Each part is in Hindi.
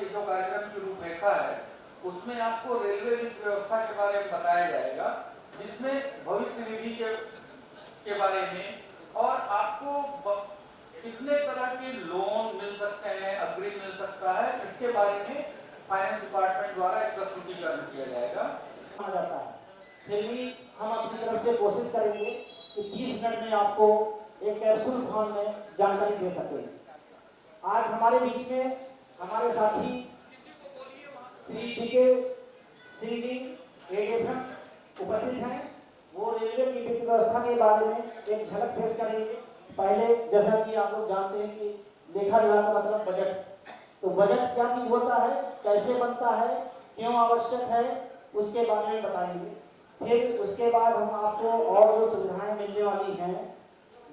जो कार्यक्रम की रूपरेखा है उसमें आपको रेलवे वित्त व्यवस्था के बारे में बताया जाएगा, जिसमें भविष्य निधि के बारे में और आपको कितने तरह के लोन मिल सकते हैं, अग्रिम मिल सकता है, इसके बारे में फाइनेंस डिपार्टमेंट द्वारा एक प्रस्तुतिकरण किया जाएगा। आ जाता है। फिर भी हम अपनी तरफ से कोशिश करेंगे कि 30 मिनट में आपको एक कैप्सूल फॉर्म में जानकारी दे सके। आज हमारे बीच में हमारे साथी श्री डी.के. सिंह जी एडीएफएम उपस्थित हैं। वो रेलवे की वित्त व्यवस्था के बारे में एक झलक पेश करेंगे। पहले जैसा कि आप लोग जानते हैं कि लेखा विभाग का मतलब बजट, तो बजट क्या चीज होता है, कैसे बनता है, क्यों आवश्यक है, उसके बारे में बताएंगे। फिर उसके बाद हम आपको और जो सुविधाएं मिलने वाली हैं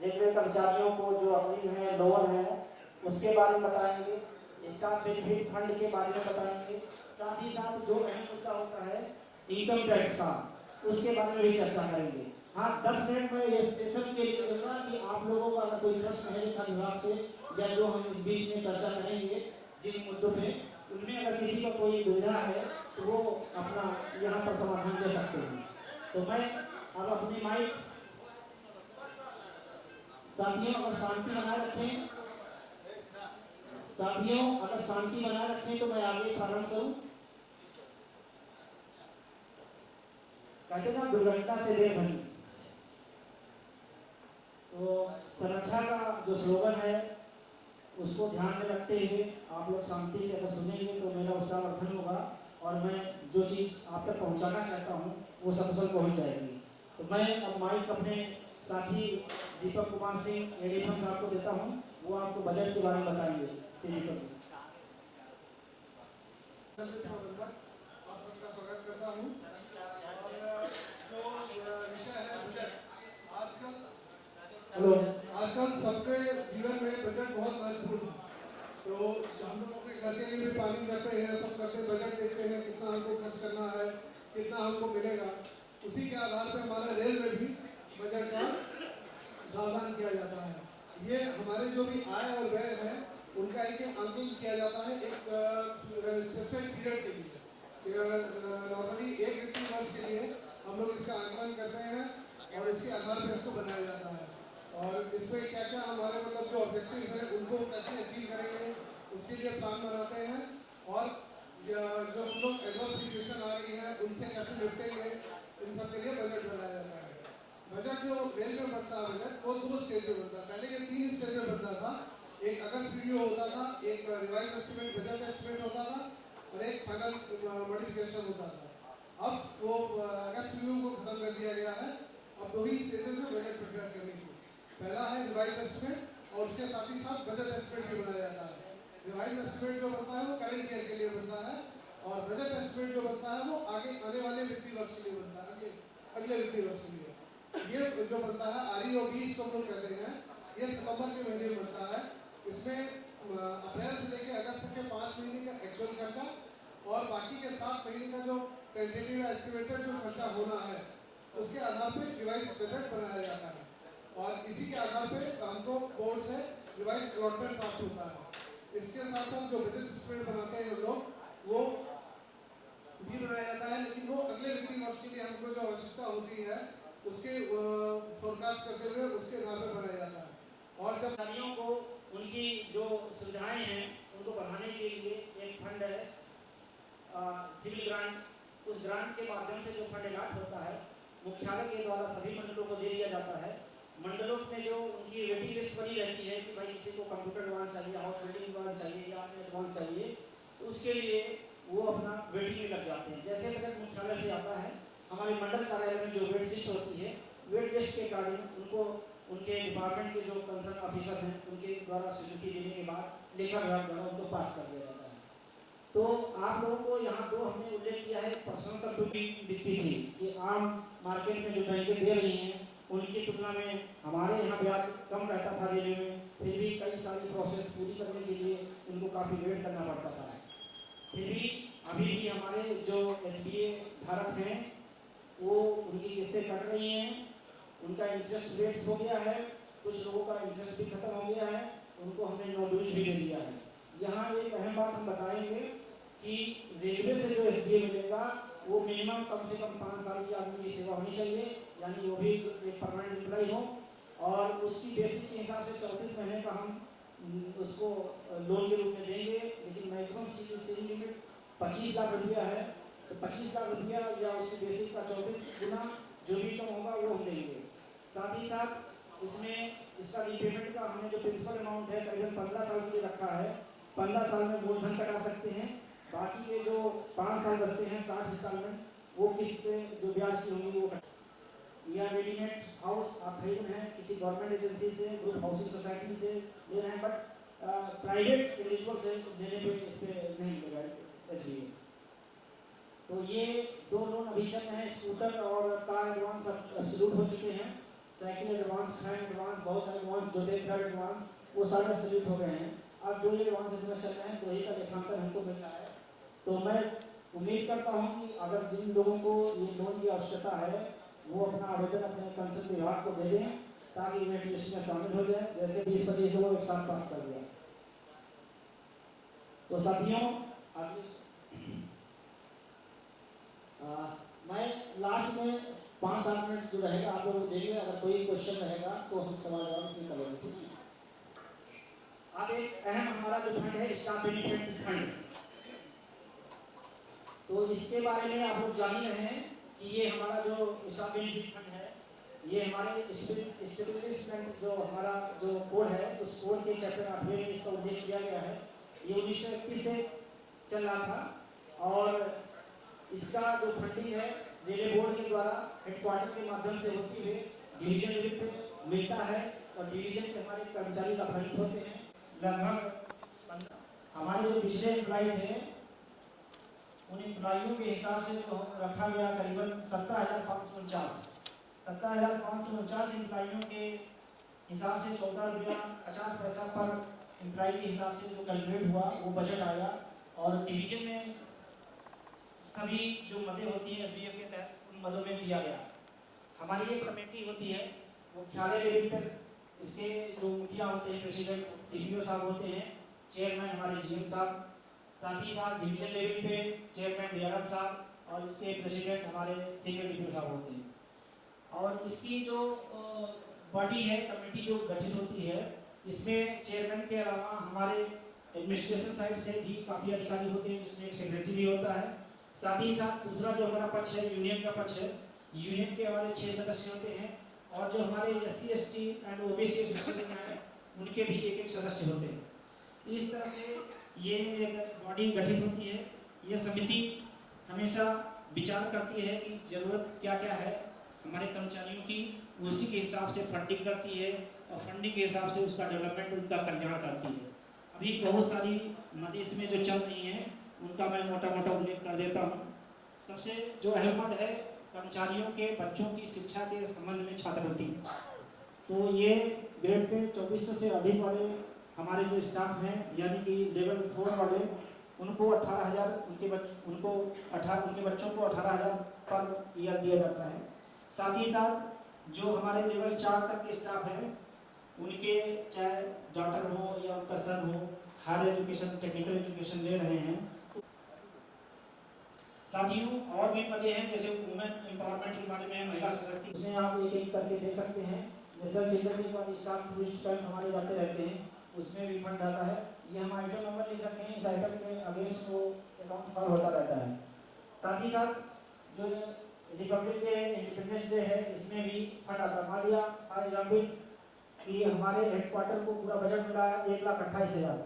रेलवे कर्मचारियों को, जो अग्रिम है, लोन है, उसके बारे में बताएंगे। स्टाफ बेनिफिट फंड के बारे में बताएंगे। साथ ही साथ जो अहम मुद्दा होता है इनकम टैक्स का, उसके बारे में भी चर्चा करेंगे। हाँ, 10 मिनट में ये सेशन के लिए दूंगा कि आप लोगों का अगर कोई प्रश्न है लेखा विभाग से या जो हम इस बीच में चर्चा करेंगे जिन मुद्दों पे, उनमें अगर किसी का कोई दुविधा है तो वो अपना यहाँ पर समाधान दे सकते हैं। तो मैं अब अपनी माइक, साथियों अगर शांति बनाए रखें, अगर शांति बनाए रखें तो मैं आगे प्रारंभ करूं। कहते ना दुर्घटना से देर बनी, तो सुरक्षा का जो स्लोगन है उसको ध्यान में रखते हुए आप लोग शांति से अगर सुनेंगे तो मेरा उत्साहवर्धन होगा और मैं जो चीज़ आप तक पहुंचाना चाहता हूं वो सफल पहुंच जाएगी। तो मैं अब माइक अपने साथी दीपक कुमार सिंह एडीएफएम साहब को देता हूं। वो आपको बजट के बारे में बताएंगे। श्री दीपक, आप सबका स्वागत करता हूं। और जो विषय है बजट, आजकल सबके जीवन में बजट बहुत महत्वपूर्ण है। तो हम लोग अपने घर के लिए भी प्लानिंग करते हैं, सब करते हैं, बजट देखते हैं कितना हमको खर्च करना है, कितना हमको मिलेगा। उसी के आधार पर हमारे रेल में भी बजट का प्रावधान किया जाता है। ये हमारे जो भी आय और व्यय है उनका एक आंकलन किया जाता है एक स्पेसिफिक पीरियड के लिए। नॉर्मली एक वित्तीय वर्ष के लिए हम लोग इसका आंकलन करते हैं और इसके आधार पर इसको बनाया जाता है। और इसमें क्या क्या हमारे मतलब जो ऑब्जेक्टिव हैं उनको कैसे अचीव करेंगे उसके लिए प्लान बनाते हैं। और जो हम लोग एडवर्स सिचुएशन आ रही है उनसे कैसे निपटेंगे, इन सब के लिए बजट बनाया जाता है। बजट जो रेल में बनता है बजट वो 2 स्टेज में बनता है। पहले ये 3 स्टेज में बनता था। एक अगस्त रिव्यू होता था, एक रिवाइज एस्टिमेट बजट एस्टिमेट होता था और एक फाइनल मॉडिफिकेशन होता था। अब वो अगस्त रिव्यू को खत्म कर दिया गया है। अब 2 ही स्टेजेस में बजट प्रिपेयर करने की। पहला है रिवाइज एस्टिमेट और उसके साथ ही साथ बजट एस्टिमेट भी बनाया जाता है। रिवाइज एस्टिमेट जो बनता है वो करंट ईयर के लिए बनता है और बजट एस्टिमेट जो बनता है वो आने वाले वित्तीय वर्ष के लिए बनता है, अगले वित्तीय वर्ष के लिए। ये जो बनता है REOB इसको हम लोग कहते हैं, ये सितंबर के महीने में बनता है। इसमें अप्रैल से लेकर अगस्त के 5 महीने का एक्चुअल खर्चा और बाकी के 7 महीने का जो टेंटेटिव एस्टिमेटेड जो खर्चा होना है उसके आधार पर रिवाइज बजट बनाया जाता है। और इसी के आधार पे हमको बोर्ड से रिवाइज अलॉटमेंट प्राप्त होता है। इसके साथ साथ जो बजट एस्टिमेट बनाते हैं हम लोग वो भी बनाया जाता है, लेकिन वो अगले वित्तीय वर्ष के लिए हमको जो आवश्यकता होती है उसके फोरकास्ट करते हुए उसके आधार पर बनाया जाता है। और जब कर्मचारियों को उनकी जो सुविधाएं हैं उनको बढ़ाने के लिए एक फंड है सिविल ग्रांट, उस ग्रांट के माध्यम से जो फंड अलॉट होता है मुख्यालय के द्वारा सभी मंडलों को दे दिया जाता है। मंडलों में जो उनकी वेटिंग लिस्ट बनी रहती है कि भाई किसी को कंप्यूटर एडवांस चाहिए, हाउस बिल्डिंग एडवांस चाहिए या अन्य एडवांस चाहिए, तो उसके लिए वो अपना वेटिंग में लग जाते हैं। जैसे बजट मुख्यालय से आता है, हमारे मंडल कार्यालय में जो वेट लिस्ट होती है, वेट लिस्ट के कारण उनको उनके डिपार्टमेंट के जो कंसर्न ऑफिसर हैं उनके द्वारा स्वीकृति देने के बाद लेखा विभाग द्वारा उनको पास कर दिया जाता है। तो आप लोगों को यहाँ 2 हमने उल्लेख किया है। पर्सनल कंप्यूटिंग दिखती थी कि आम मार्केट में जो बैंकें दे रही हैं उनकी तुलना में हमारे यहाँ ब्याज कम रहता था रेलवे में, फिर भी कई सारी प्रोसेस पूरी करने के लिए उनको काफ़ी वेट करना पड़ता था। फिर भी अभी भी हमारे जो SBA धारक हैं वो उनकी किस्तें कट रही हैं, उनका इंटरेस्ट रेट हो गया है, कुछ लोगों का इंटरेस्ट भी खत्म हो गया है, उनको हमने नो ड्यूज भी दे दिया है। यहाँ एक अहम बात हम बताएंगे कि रेलवे से जो एसडीए मिलेगा वो मिनिमम कम से कम 5 साल की आदमी की सेवा होनी चाहिए, यानी वो भी एक परमानेंट एम्प्लॉय हो, और उसकी बेसिक के हिसाब से 34 महीने का हम उसको लोन के रूप में देंगे। लेकिन मैक्सिमम सेविंग लिमिट 25 लाख रुपया है, तो 25 लाख रुपया या उसकी बेसिक का 24 गुना जो भी कम होगा वो हम देंगे। साथ ही साथ इसमें इसका रीपेमेंट का हमने जो प्रिंसिपल अमाउंट है करीबन 15 साल के लिए रखा है। 15 साल में मूलधन कटा सकते हैं, बाकी के जो 5 साल बचते हैं 60 इंस्टॉलमेंट, वो किस्त जो ब्याज की होंगी वो या रेडीमेड हाउस आप खरीद रहे हैं किसी गवर्नमेंट एजेंसी से, ग्रुप हाउसिंग सोसाइटी से ले रहे हैं, बट प्राइवेट इंडिविजुअल से लेने पे इस पर नहीं मिलेगा एसडीए। तो ये 2 लोन अभी चल रहे हैं, स्कूटर और कार एडवांस एब्सोल्यूट हो चुके हैं, साइकिल एडवांस, फैन एडवांस, बहुत सारे एडवांस जो थे फ्लड एडवांस वो सारे एब्सोल्यूट हो गए हैं। अब 2 एडवांस इसमें चल रहे हैं, 2 ही का लेखांकन हमको मिल रहा है। तो मैं उम्मीद करता हूँ कि अगर जिन लोगों को ये लोन की आवश्यकता है वो अपना आवेदन अपने कंसर्न विभाग को दे दें ताकि इवेंट लिस्ट में शामिल हो जाए, जैसे 20-25 लोगों को एक साथ पास कर दिया। तो साथियों मैं लास्ट में 5-7 मिनट जो रहेगा आप लोग देंगे, अगर कोई क्वेश्चन रहेगा तो हम सवाल जवाब इसमें करेंगे, ठीक है। अब एक अहम हमारा जो फंड है स्टाफ बेनिफिट फंड, तो इसके बारे में आप लोग जान ही रहे हैं कि ये हमारा जो स्टाफ बेनिफिट फंड है, ये हमारे एस्टेब्लिशमेंट जो हमारा जो कोड है उस कोड के चैप्टर 8 में इसका उल्लेख किया गया है। ये 1931 से चल रहा था और इसका जो फंडिंग है रेलवे बोर्ड के द्वारा हेडक्वार्टर के माध्यम से होती हुई डिवीजन लेवल पे मिलता है और डिवीजन के हमारे कर्मचारी लाभान्वित होते हैं। लगभग हमारे जो पिछले एम्प्लॉय थे उन एम्प्लॉइयों के हिसाब से जो रखा गया करीबन 17,549 एम्प्लॉइयों के हिसाब से 14 रुपया 50 पैसा पर एम्प्लॉय के हिसाब से जो कैलकुलेट हुआ वो बजट आया और डिवीजन में सभी जो मदें होती हैं एसडीएफ के तहत उन मदों में दिया गया। हमारी एक कमेटी होती है मुख्यालय लेवल पर, इसके जो मुखिया होते हैं प्रेसिडेंट सीपीओ साहब होते हैं, चेयरमैन हमारे जीएम साहब, साथ ही साथ डिवीजन लेवल पे चेयरमैन डीआरएम साहब और इसके प्रेसिडेंट हमारे सीनियर डीपीओ साहब होते हैं। और इसकी जो बॉडी है कमेटी जो गठित होती है इसमें चेयरमैन के अलावा हमारे एडमिनिस्ट्रेशन साइड से भी काफ़ी अधिकारी होते हैं जिसमें एक सेक्रेटरी भी होता है। साथ ही साथ दूसरा जो हमारा पक्ष है यूनियन का पक्ष है, यूनियन के हमारे 6 सदस्य होते हैं और जो हमारे SC ST and OBC association हैं उनके भी एक सदस्य होते हैं। इस तरह से ये एक बॉडी गठित होती है। ये समिति हमेशा विचार करती है कि ज़रूरत क्या क्या है हमारे कर्मचारियों की, उसी के हिसाब से फंडिंग करती है और फंडिंग के हिसाब से उसका डेवलपमेंट उनका कल्याण करती है। अभी बहुत सारी मदें इसमें जो चल रही हैं उनका मैं मोटा मोटा उल्लेख कर देता हूँ। सबसे जो अहम मद है कर्मचारियों के बच्चों की शिक्षा के संबंध में छात्रवृत्ति, तो ये ग्रेड पे 2400 से अधिक वाले हमारे जो स्टाफ हैं यानी कि लेवल 4 वाले उनको 18,000 उनके बच्चों को 18,000 पर ईयर दिया जाता है। साथ ही साथ जो हमारे लेवल 4 तक के स्टाफ हैं उनके चाहे डॉक्टर हो या उनका सन हो हायर एजुकेशन टेक्निकल एजुकेशन ले रहे हैं। साथियों और भी पदे हैं जैसे वुमेन एम्पावरमेंट के बारे में, महिला सशक्तिकरण, उसमें आप एक एक करके देख सकते हैं। नेशनल चिल्ड्रन के बाद स्टाफ टूरिस्ट कैंप हमारे जाते रहते हैं, उसमें भी फंड आता है। ये हम आइटम नंबर लिख रखे हैं, इस आइटम के अगेंस्ट वो अकाउंट फॉल होता रहता है। साथ ही साथ जो रिपब्लिक डे इंडिपेंडेंस डे है इसमें भी फंड आता है। मान लिया फॉर एग्जाम्पल कि हमारे हेडक्वार्टर को पूरा बजट मिला 1,28,000,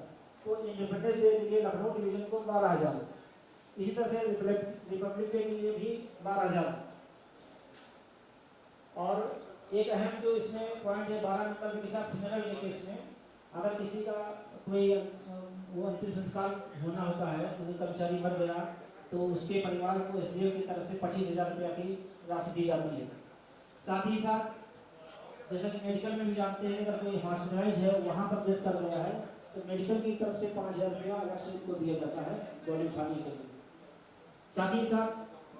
तो इंडिपेंडेंस डे के लिए लखनऊ डिवीजन को 12,000, इसी तरह से रिपब्लिक डे के लिए भी 12,000। और एक अहम जो इसमें पॉइंट है 12 नंबर में लिखा फ्यूनरल के केस में अगर किसी का कोई वो अंतिम संस्कार होना होता है तो वो कर्मचारी मर गया तो उसके परिवार को एसडीएफ की तरफ से 25,000 रुपया की राशि दी जाती है। साथ ही साथ जैसा कि मेडिकल में भी जानते हैं अगर कोई हॉस्पिटलाइज है वहाँ पर डेथ कर गया है तो मेडिकल की तरफ से 5,000 रुपया अलग से उनको दिया जाता है बॉडी उठाने के लिए। साथ ही साथ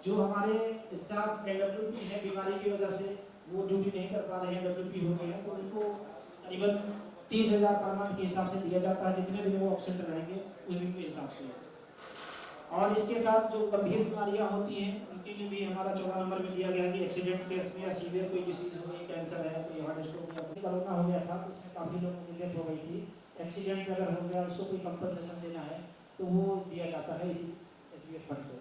जो हमारे स्टाफ LWP है बीमारी की वजह से वो ड्यूटी नहीं कर पा रहे हैं, WP हो गए हैं, तो उनको करीबन 30,000 पर मंथ के हिसाब से दिया जाता है, जितने दिन वो एब्सेंट रहेंगे उस दिन के हिसाब से। और इसके साथ जो गंभीर बीमारियां होती हैं उनके लिए भी हमारा 14 नंबर में दिया गया है कि एक्सीडेंट केस में या सीवियर कोई डिसीज हो गई, कैंसर है, कोई हार्ट स्ट्रोक या कोरोना हो गया था तो उसमें काफ़ी लोगों की डेथ हो गई थी। एक्सीडेंट अगर हो गया उसको कोई कंपनसेशन देना है तो वो दिया जाता है इसी SBF फंड से।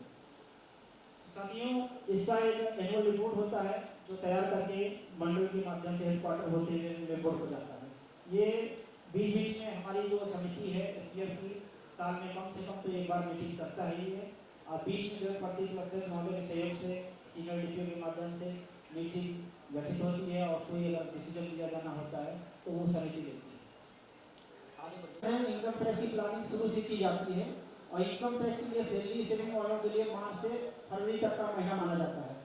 साथियों, इसका एक एनुअल रिपोर्ट होता है जो तैयार करके मंडल के माध्यम से हेडक्वार्टर होते हुए रिपोर्ट हो जाता है। ये बीच बीच में हमारी जो समिति है SBF की साल में कम से कम तो एक बार मीटिंग करता है ये, और बीच में जो प्रत्येक अध्यक्ष महोदय के सहयोग से सीनियर DPO के माध्यम से मीटिंग गठित होती है और कोई अगर डिसीजन लिया जाना होता है तो वो समिति लेती है। इनकम टैक्स की प्लानिंग शुरू से की जाती है और इनकम टैक्स के लिए सैलरी सेविंग वालों के लिए मार्च से फरवरी तक का महीना माना जाता है।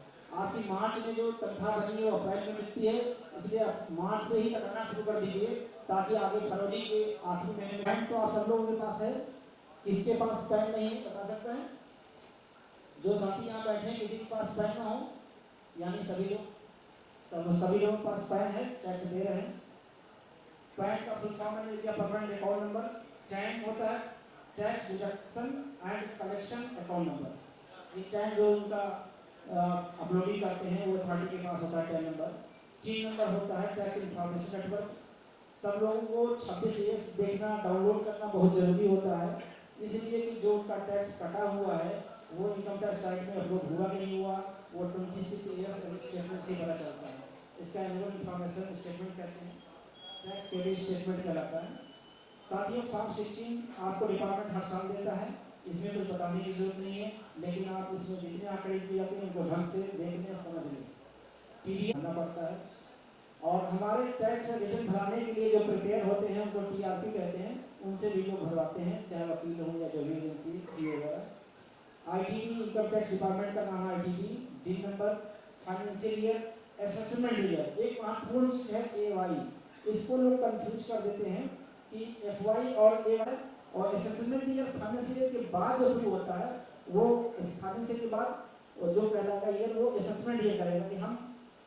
आपकी मार्च में जो तनख्वाह बनी है वो अप्रैल में मिलती है, इसलिए आप मार्च से ही कटाना शुरू कर दीजिए ताकि आगे फरवरी के आखिरी महीने में। पैन तो आप सब लोगों के पास है, किसके पास पैन नहीं है बता सकते हैं? जो साथी यहाँ बैठे हैं किसी के पास पैन ना हो, यानी सभी लोगों के पास पैन है, टैक्स दे रहे हैं। पैन का फुल फॉर्म मैंने दिया, परमानेंट अकाउंट नंबर। टैन होता है tax deduction and collection account number. ये टैन जो उनका अपलोडिंग करते हैं वो अथॉरिटी के पास होता है टैन नंबर। टीन नंबर होता है टैक्स इंफॉर्मेशन नेटवर्क। सब लोगों को 26S देखना, डाउनलोड करना बहुत जरूरी होता है, इसलिए कि जो उनका टैक्स कटा हुआ है वो इनकम टैक्स साइट में अपलोड हुआ कि नहीं हुआ वो 26AS स्टेटमेंट से पता चलता है। इसका एनुअल इंफॉर्मेशन स्टेटमेंट कहते हैं, टैक्स क्रेडिट स्टेटमेंट कहलाता है। साथियों, फॉर्म 16 आपको डिपार्टमेंट हर साल देता है, इसमें कुछ बताने की जरूरत नहीं है, लेकिन आप इसमें जितने आंकड़े दिए जाते हैं उनको ढंग से देखने समझने PDF भरना पड़ता है। और हमारे टैक्स रिटर्न भराने के लिए जो प्रिपेयर होते हैं उनको TRP कहते हैं, उनसे भी लोग भरवाते हैं, चाहे वकील हो या जो भी एजेंसी CA वगैरह। ITD इनकम टैक्स डिपार्टमेंट का नाम है ITD। DIN number, financial year, assessment year. एक महत्वपूर्ण चीज है AY, इसको लोग कंफ्यूज कर देते हैं कि FY और AY और असेसमेंट ईयर फाइनेंशियल ईयर के बाद जो शुरू होता है वो फाइनेंशियल के बाद जो कहलाएगा ईयर वो असेसमेंट ईयर करेगा कि हम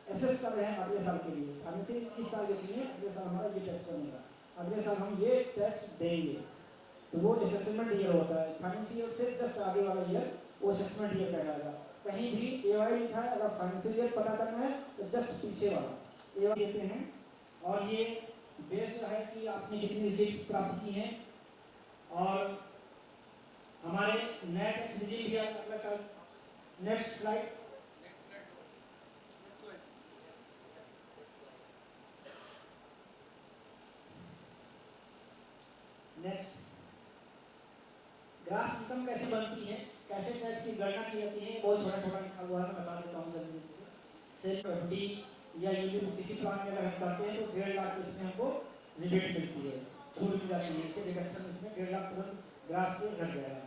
एसेस कर रहे हैं अगले साल के लिए। फाइनेंशियल इस साल के लिए अगले साल हमारा ये टैक्स बनेगा, अगले साल हम ये टैक्स देंगे, तो वो असेसमेंट ईयर होता है। फाइनेंशियल से जस्ट आगे वाला ईयर वो असेसमेंट ईयर कहलाएगा। कहीं भी AY लिखा है, अगर फाइनेंशियल ईयर पता करना है तो जस्ट पीछे वाला AY देते हैं। और ये बेस्ड है कि आपने कितनी रिसीट प्राप्त की हैं और हमारे नए टैक्स रिजीम भी अगला चल। Next slide. Next, grass income कैसे बनती है, कैसे टैक्स की गणना की जाती है, बहुत छोटा छोटा लिखा हुआ है, मैं बता देता हूँ जल्दी से। सेल्फ FD या यूनिट किसी प्लान में अगर हम करते हैं तो 1.5 लाख इसमें हमको रिबेट मिलती है, छूट मिल जाती है, इससे डिडक्शन इसमें 1.5 लाख तुरंत ग्रास से घट जाएगा।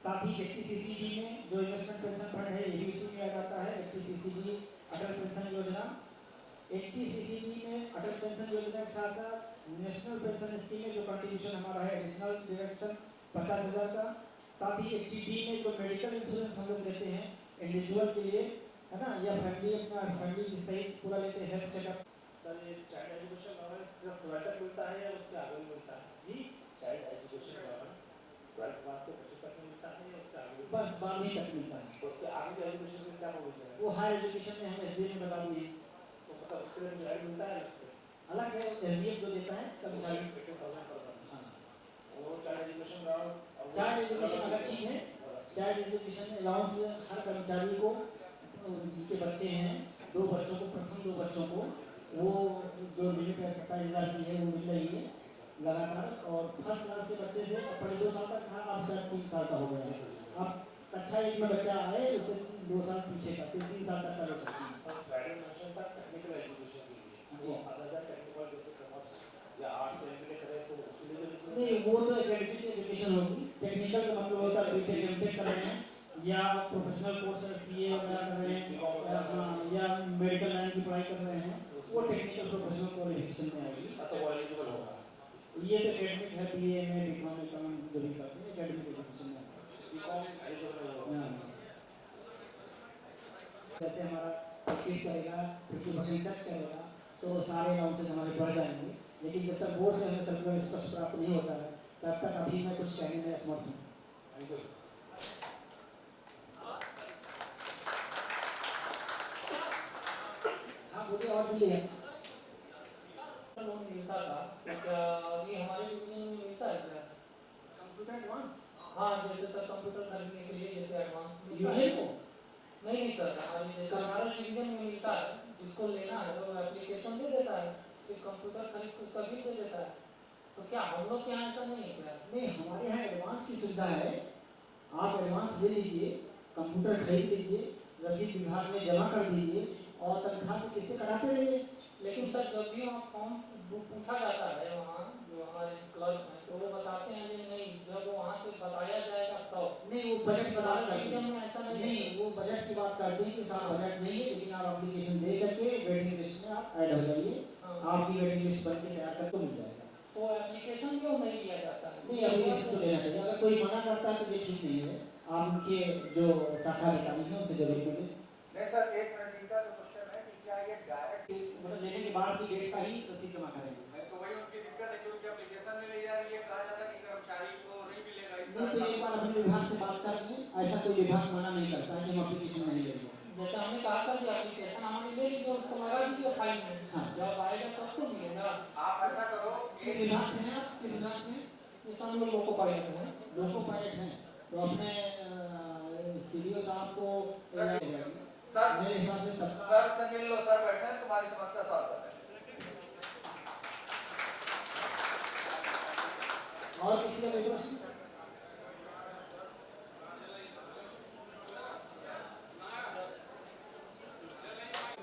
साथ ही 80CCD में जो इन्वेस्टमेंट पेंशन फंड है ये भी इसी में आ जाता है। 80CCD अटल पेंशन योजना, 80CCD में अटल पेंशन योजना के साथ साथ नेशनल पेंशन स्कीम में जो कंट्रीब्यूशन हमारा है एडिशनल डिडक्शन 50,000 का। साथ ही 80D में जो मेडिकल इंश्योरेंस हम लोग लेते हैं इंडिविजुअल के लिए, है ना, या फैमिली अपना फैमिली की सहित पूरा लेते हैं हेल्थ चेकअप। सर, ये चाइल्ड एजुकेशन अलाउंस सिर्फ 12 तक मिलता है या उसके आगे भी मिलता है? जी, child education allowance 12th class के बच्चों तक मिलता है या उसके आगे? बस 12वीं तक मिलता है। तो उसके आगे के एजुकेशन में क्या प्रोविजन है? वो हायर एजुकेशन में हम SBF में बता दिए, तो मतलब उसके लिए चाइल्ड मिलता है अलग से SBF जो देता है तब चाइल्ड 50,000 पर। हाँ, वो child education allowance, child education अलग चीज़ है। चाइल्ड एजुकेशन अलाउंस हर कर्मचारी को जिनके बच्चे हैं, 2 बच्चों को, प्रथम 2 बच्चों को, वो जो लिमिट है 27,000 की है वो मिल रही है लगातार। और फर्स्ट क्लास के बच्चे से पहले 2 साल तक था, अब शायद 3 साल का हो गया है। अब कक्षा 1 में बच्चा आए उसे 2 साल पीछे का 3 साल तक का ले सकते हैं। टेक्निकल एजुकेशन के लिए वो अदर टेक्निकल जैसे कॉमर्स या आर्ट्स से रिलेटेड करें तो उसके लिए नहीं, वो तो एकेडमिक एजुकेशन होगी। टेक्निकल का मतलब होता है BTech MTech कर रहे हैं या प्रोफेशनल कोर्स CA वगैरह कर रहे हैं या मेडिकल लाइन की पढ़ाई कर रहे हैं, वो टेक्निकल प्रोफेशनल क्वालिफिकेशन में आएगी। अच्छा, वो एलिजिबल होगा। ये तो एकेडमिक है, BA में BCom में जो भी करते हैं एकेडमिक एजुकेशन में BCom एलिजिबल होगा। जैसे हमारा सीट चलेगा 50% टच करेगा तो सारे अलाउंसेस हमारे बढ़ जाएंगे, लेकिन जब तक बोर्ड से हमें सर्कुलर स्पष्ट प्राप्त नहीं होता है तब तक अभी मैं कुछ कहने में असमर्थ हूँ। और भी ले लोन मिलता था तो क्या ये हमारे डिवीजन में मिलता है क्या? कंप्यूटर एडवांस हाँ जैसे सर कंप्यूटर खरीदने के लिए जैसे एडवांस मिलता है। यूनियन को नहीं सर हमारे जैसे हमारे डिवीजन में मिलता है, जिसको लेना है तो एप्लीकेशन दे देता है, फिर कंप्यूटर खरीद के उसका बिल दे देता है। तो क्या हम लोग के यहाँ ऐसा नहीं है क्या? नहीं, हमारे यहाँ एडवांस की सुविधा है। आप एडवांस ले लीजिए, कंप्यूटर खरीद लीजिए, रसीद विभाग में जमा कर दीजिए और तनख्वाह से किस्तें कटाते रहिए। लेकिन सर जब भी वहाँ फॉर्म पूछा जाता है वहाँ जो हमारे क्लर्क हैं तो वो बताते हैं कि नहीं, जब वहाँ से बताया जाएगा तब। नहीं, वो बजट की बात करते डिवीजन हैं। में ऐसा नहीं नहीं, है। वो बजट की बात करते हैं कि साहब बजट नहीं है, लेकिन आप एप्लीकेशन दे करके वेटिंग लिस्ट में आप ऐड हो जाइए, हाँ। आपकी वेटिंग लिस्ट बन के तैयार करके मिल जाएगा। तो एप्लीकेशन क्यों नहीं लिया जाता है? नहीं, एप्लीकेशन तो लेना चाहिए। अगर कोई मना करता है तो ये ठीक नहीं है। आप उनके जो शाखा अधिकारी हैं उनसे जरूर मिलें। नहीं सर, एक मिनट इनका जो क्वेश्चन है कि क्या ये डायरेक्ट, मतलब लेने के बाद की डेट का ही रसीद जमा करेंगे। तो वही उनकी दिक्कत है क्योंकि एप्लीकेशन में ले जा रही है, कहा जाता है कि कर्मचारी को नहीं मिलेगा इस नहीं, तो एक बार अपने विभाग से बात करेंगे। ऐसा कोई विभाग मना नहीं करता है कि हम एप्लीकेशन नहीं लेंगे। जैसे हमने कहा सर कि एप्लीकेशन हमारे ले लीजिए, उसको लगा दीजिए फाइल में। हाँ। जब आएगा तब तो मिलेगा। आप ऐसा करो, किस विभाग से हैं आप? किस विभाग से हैं? इस हम लोग को पाइलट हैं। लोको पायलट हैं तो अपने सीडीओ साहब को सर, मेरे हिसाब से सबका सर से मिल लो, सर बैठे हैं, तुम्हारी समस्या सॉल्व कर देंगे। और किसी का कोई प्रश्न?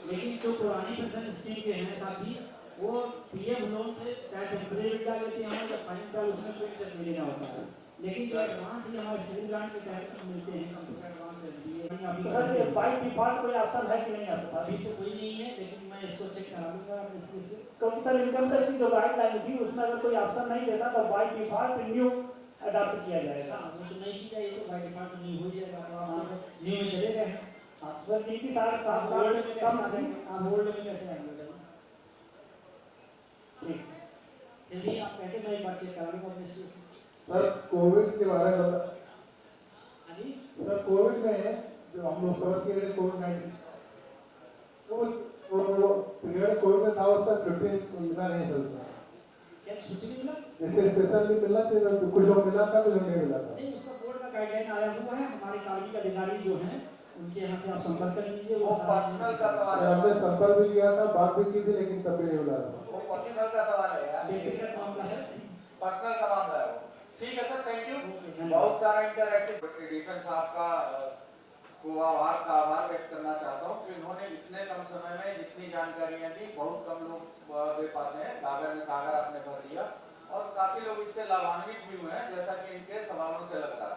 लेकिन जो पुरानी पेंशन स्कीम के हैं साथी, वो पीएम लोन से चाहे टेम्परेरी विड्रॉ लेते हैं या फाइनल विड्रॉ, उसमें कोई इंटरेस्ट नहीं देना होता है। लेकिन जो एडवांस ही हमारे सिविल ग्रांट के तहत मिलते हैं, computer advance SBA sir by default कोई ऑप्शन है कि नहीं आपके पास? अभी तो कोई नहीं है, लेकिन मैं इसको चेक करा लूंगा मिस्त्री से। कंप्यूटर इनकम टैक्स की जो गाइडलाइन थी उसमें अगर कोई ऑप्शन नहीं देता तो बाई डिफॉल्ट न्यू अडॉप्ट किया जाएगा। हाँ, वो तो नई चीज है, ये तो बाय डिफॉल्ट न्यू हो जाएगा। तो आप न्यू में चले गए हैं, सर नीति साढ़े आप ओल्ड में कैसे आ जाएंगे? आप ओल्ड में कैसे आएंगे? ठीक। फिर भी आप कहते मैं एक बार चेक करा लूंगा मिस्त्री से। सर कोविड के बारे में बता। हाँ जी, सर कोविड में जो हम लोग सफर किए थे कोविड-19, वो पीरियड कोविड में था, उसका छुट्टी मिला नहीं सर। क्या छुट्टी नहीं मिला? जैसे स्पेशल भी मिलना चाहिए, तो कुछ लोग मिला था, कुछ लोग नहीं मिला था। नहीं, उसका बोर्ड का गाइडलाइन आया हुआ है। हमारे कार्मिक अधिकारी जो हैं उनके यहाँ से आप संपर्क कर लीजिए। वो पर्सनल का सवाल है, हमने संपर्क भी किया था, बात भी की थी, लेकिन तब भी नहीं मिला था। वो पर्सनल का सवाल है यार, व्यक्तिगत मामला है। पर्सनल का मामला है वो। ठीक है सर, थैंक यू। ओके, धन्यवाद। बहुत सारा इंटरैक्टिव एडिशन साहब का को आभार व्यक्त करना चाहता हूँ कि उन्होंने इतने कम समय में जितनी जानकारियां दी, बहुत कम लोग दे पाते हैं। गागर में सागर आपने भर दिया और काफी लोग इससे लाभान्वित भी हुए हैं, जैसा कि इनके सवालों से लग रहा है।